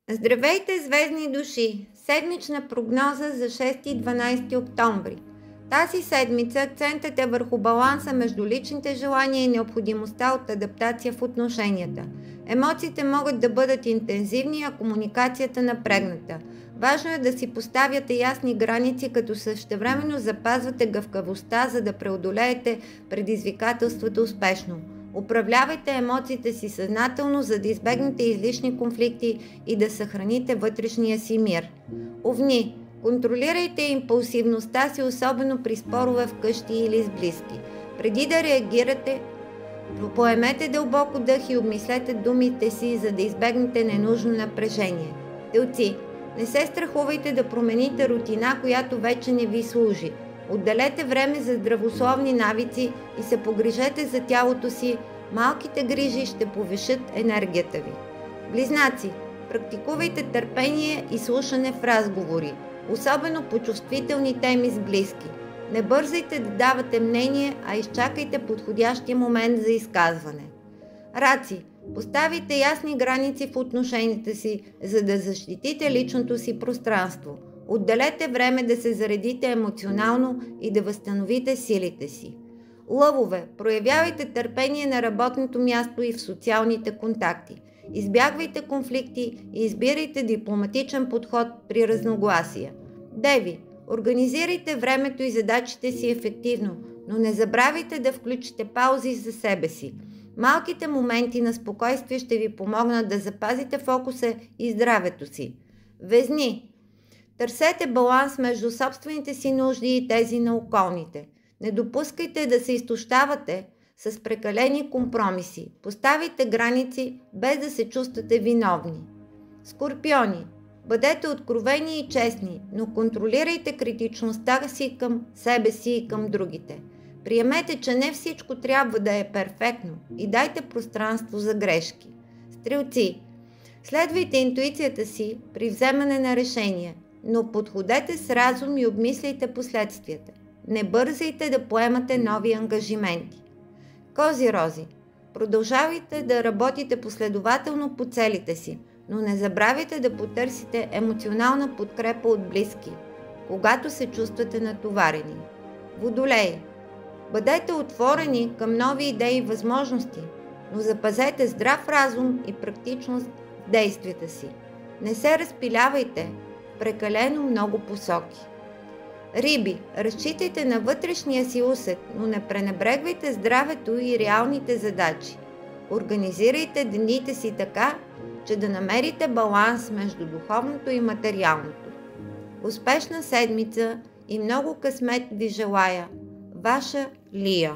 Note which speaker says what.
Speaker 1: Здравейте, звездни души! Седмична прогноза за 6 и 12 октомври. Тази седмица акцентът е върху баланса между личните желания и необходимостта от адаптация в отношенията. Емоциите могат да бъдат интензивни, а комуникацията напрегната. Важно е да си поставяте ясни граници, като същевременно запазвате гъвкавостта, за да преодолеете предизвикателствата успешно. Управлявайте емоциите си съзнателно, за да избегнете излишни конфликти и да съхраните вътрешния си мир. Овни, контролирайте импулсивността си, особено при спорове вкъщи или с близки. Преди да реагирате, поемете дълбоко дъх и обмислете думите си, за да избегнете ненужно напрежение. Телци, не се страхувайте да промените рутина, която вече не ви служи. Отделете време за здравословни навици и се погрижете за тялото си. Малките грижи ще повишат енергията ви. Близнаци, практикувайте търпение и слушане в разговори, особено по чувствителни теми с близки. Не бързайте да давате мнение, а изчакайте подходящия момент за изказване. Раци, поставите ясни граници в отношенията си, за да защитите личното си пространство. Отделете време да се заредите емоционално и да възстановите силите си. Лъвове, проявявайте търпение на работното място и в социалните контакти. Избягвайте конфликти и избирайте дипломатичен подход при разногласия. Деви, организирайте времето и задачите си ефективно, но не забравяйте да включите паузи за себе си. Малките моменти на спокойствие ще ви помогнат да запазите фокуса и здравето си. Везни, търсете баланс между собствените си нужди и тези на околните. Не допускайте да се изтощавате с прекалени компромиси. Поставите граници, без да се чувствате виновни. Скорпиони, бъдете откровени и честни, но контролирайте критичността си към себе си и към другите. Приемете, че не всичко трябва да е перфектно и дайте пространство за грешки. Стрелци, следвайте интуицията си при вземане на решения, но подходете с разум и обмисляйте последствията. Не бързайте да поемате нови ангажименти. Козирози, продължавайте да работите последователно по целите си, но не забравяйте да потърсите емоционална подкрепа от близки, когато се чувствате натоварени. Водолеи, бъдете отворени към нови идеи и възможности, но запазете здрав разум и практичност в действията си. Не се разпилявайте в прекалено много посоки. Риби, разчитайте на вътрешния си усет, но не пренебрегвайте здравето и реалните задачи. Организирайте дните си така, че да намерите баланс между духовното и материалното. Успешна седмица и много късмет ви желая! Ваша Лия.